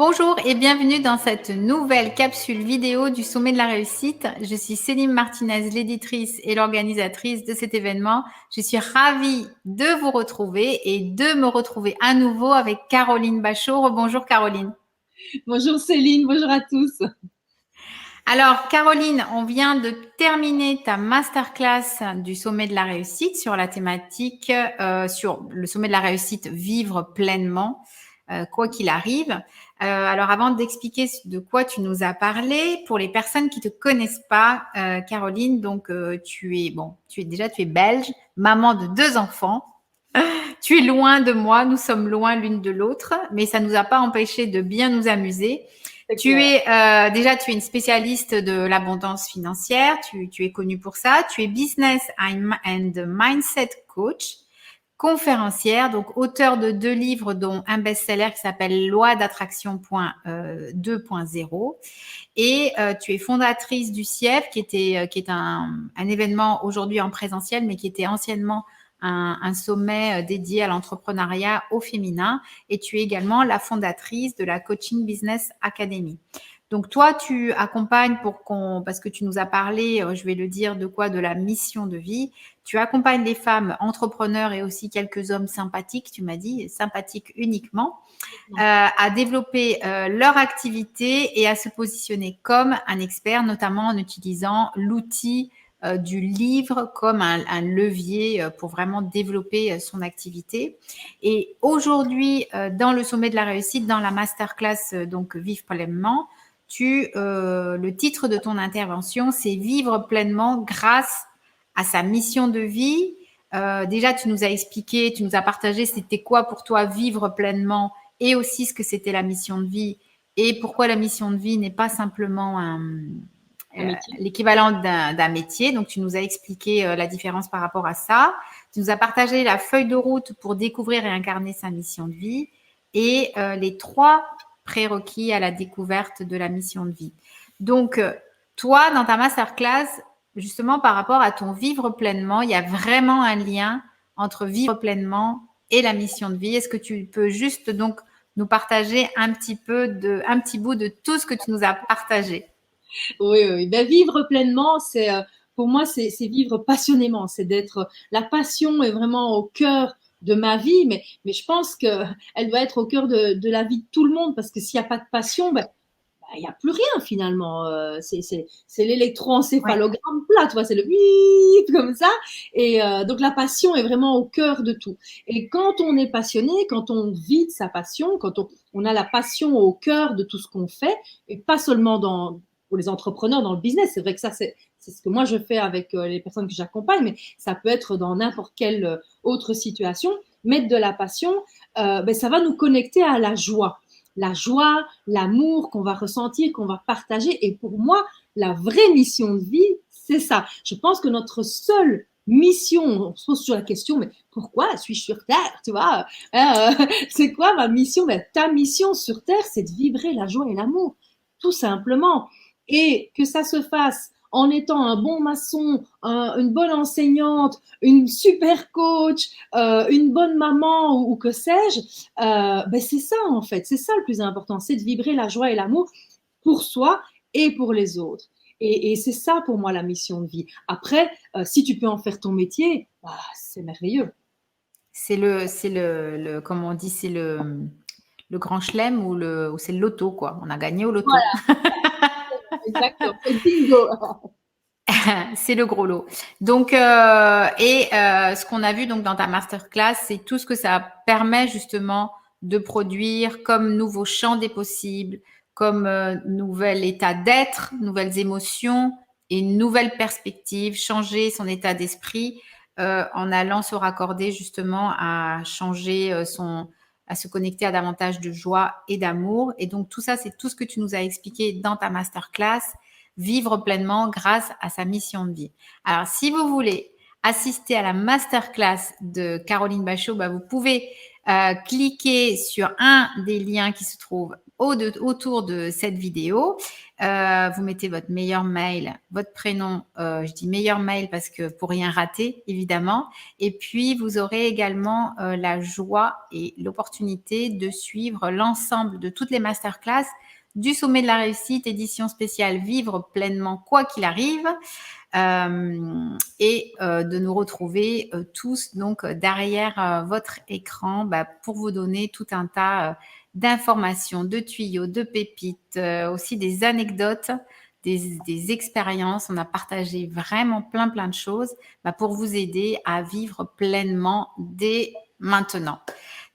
Bonjour et bienvenue dans cette nouvelle capsule vidéo du Sommet de la Réussite. Je suis Céline Martinez, l'éditrice et l'organisatrice de cet événement. Je suis ravie de vous retrouver et de me retrouver à nouveau avec Caroline Bachot. Bonjour Caroline. Bonjour Céline, bonjour à tous. Alors Caroline, on vient de terminer ta masterclass du Sommet de la Réussite sur la thématique, sur le Sommet de la Réussite, vivre pleinement, quoi qu'il arrive. Alors avant d'expliquer de quoi tu nous as parlé, pour les personnes qui te connaissent pas, Caroline, donc tu es belge, maman de 2 enfants. Tu es loin de moi, nous sommes loin l'une de l'autre, mais ça nous a pas empêché de bien nous amuser. C'est Tu clair. es tu es une spécialiste de l'abondance financière. Tu es connue pour ça. Tu es business and mindset coach, conférencière, donc auteur de 2 livres, dont un best-seller qui s'appelle Loi d'attraction 2.0. Et tu es fondatrice du CIEF, qui est un événement aujourd'hui en présentiel, mais qui était anciennement un sommet dédié à l'entrepreneuriat au féminin. Et tu es également la fondatrice de la Coaching Business Academy. Donc toi, tu accompagnes parce que tu nous as parlé, je vais le dire, de la mission de vie. Tu accompagnes les femmes entrepreneurs et aussi quelques hommes sympathiques, tu m'as dit, sympathiques uniquement, à développer leur activité et à se positionner comme un expert, notamment en utilisant l'outil du livre comme un levier pour vraiment développer son activité. Et aujourd'hui, dans le sommet de la réussite, dans la masterclass donc Vive pleinement, le titre de ton intervention, c'est Vivre pleinement grâce à sa mission de vie. Déjà, tu nous as expliqué, tu nous as partagé c'était quoi pour toi vivre pleinement et aussi ce que c'était la mission de vie et pourquoi la mission de vie n'est pas simplement Un métier. l'équivalent d'un métier. Donc, tu nous as expliqué la différence par rapport à ça. Tu nous as partagé la feuille de route pour découvrir et incarner sa mission de vie et les 3 prérequis à la découverte de la mission de vie. Donc, toi, dans ta masterclass, justement, par rapport à ton vivre pleinement, il y a vraiment un lien entre vivre pleinement et la mission de vie. Est-ce que tu peux juste donc nous partager un petit bout de tout ce que tu nous as partagé? Oui, oui, oui. Ben, vivre pleinement, pour moi, c'est vivre passionnément. C'est d'être, la passion est vraiment au cœur de ma vie, mais je pense qu'elle doit être au cœur de la vie de tout le monde parce que s'il n'y a pas de passion, il n'y a plus rien finalement. C'est Ouais. l'électroencéphalogramme plat, tu vois, c'est le bip comme ça. Et donc la passion est vraiment au cœur de tout. Et quand on est passionné, quand on vit de sa passion, quand on a la passion au cœur de tout ce qu'on fait, et pas seulement pour les entrepreneurs dans le business, c'est vrai que ça c'est ce que moi je fais avec les personnes que j'accompagne, mais ça peut être dans n'importe quelle autre situation. Mettre de la passion, ça va nous connecter à la joie, l'amour qu'on va ressentir, qu'on va partager. Et pour moi, la vraie mission de vie, c'est ça. Je pense que notre seule mission, on se pose toujours la question, mais pourquoi suis-je sur Terre, tu vois c'est quoi ma mission? Ta mission sur Terre, c'est de vibrer la joie et l'amour, tout simplement. Et que ça se fasse en étant un bon maçon, une bonne enseignante, une super coach, une bonne maman ou que sais-je, c'est ça en fait, c'est ça le plus important, c'est de vibrer la joie et l'amour pour soi et pour les autres. Et c'est ça pour moi la mission de vie. Après, si tu peux en faire ton métier, c'est merveilleux. Comment on dit, c'est le grand chelem ou c'est le loto, quoi. On a gagné au loto. Voilà, exactement. C'est bingo. C'est le gros lot. Donc, ce qu'on a vu donc dans ta masterclass, c'est tout ce que ça permet justement de produire comme nouveau champ des possibles, comme nouvel état d'être, nouvelles émotions et une nouvelle perspective, changer son état d'esprit en allant se raccorder justement à changer à se connecter à davantage de joie et d'amour. Et donc tout ça, c'est tout ce que tu nous as expliqué dans ta masterclass, vivre pleinement grâce à sa mission de vie. Alors, si vous voulez assister à la masterclass de Caroline Bachot, vous pouvez cliquer sur un des liens qui se trouvent autour de cette vidéo. Vous mettez votre meilleur mail, votre prénom. Je dis meilleur mail parce que pour rien rater, évidemment. Et puis, vous aurez également la joie et l'opportunité de suivre l'ensemble de toutes les masterclass du Sommet de la Réussite, édition spéciale Vivre pleinement quoi qu'il arrive. Et de nous retrouver tous donc derrière votre écran pour vous donner tout un tas d'informations, de tuyaux, de pépites, aussi des anecdotes, des expériences. On a partagé vraiment plein de choses pour vous aider à vivre pleinement dès maintenant.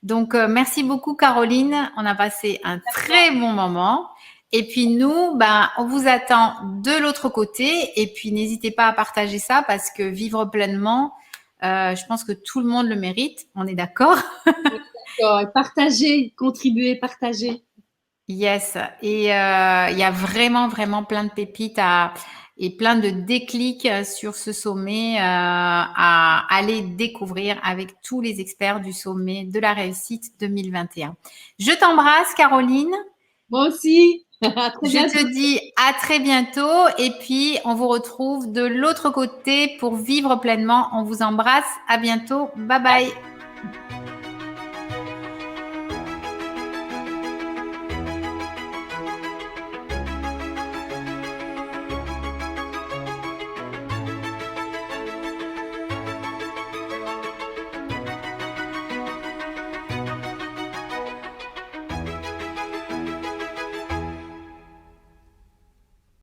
Donc, merci beaucoup Caroline. On a passé un très bon moment. Et puis nous, on vous attend de l'autre côté. Et puis n'hésitez pas à partager ça parce que vivre pleinement, je pense que tout le monde le mérite. On est d'accord? D'accord. Partagez, contribuez, partagez. Yes. Et il y a vraiment plein de pépites et plein de déclics sur ce sommet à aller découvrir avec tous les experts du sommet de la réussite 2021. Je t'embrasse, Caroline. Moi aussi. Je te dis à très bientôt et puis on vous retrouve de l'autre côté pour vivre pleinement. On vous embrasse. À bientôt. Bye bye.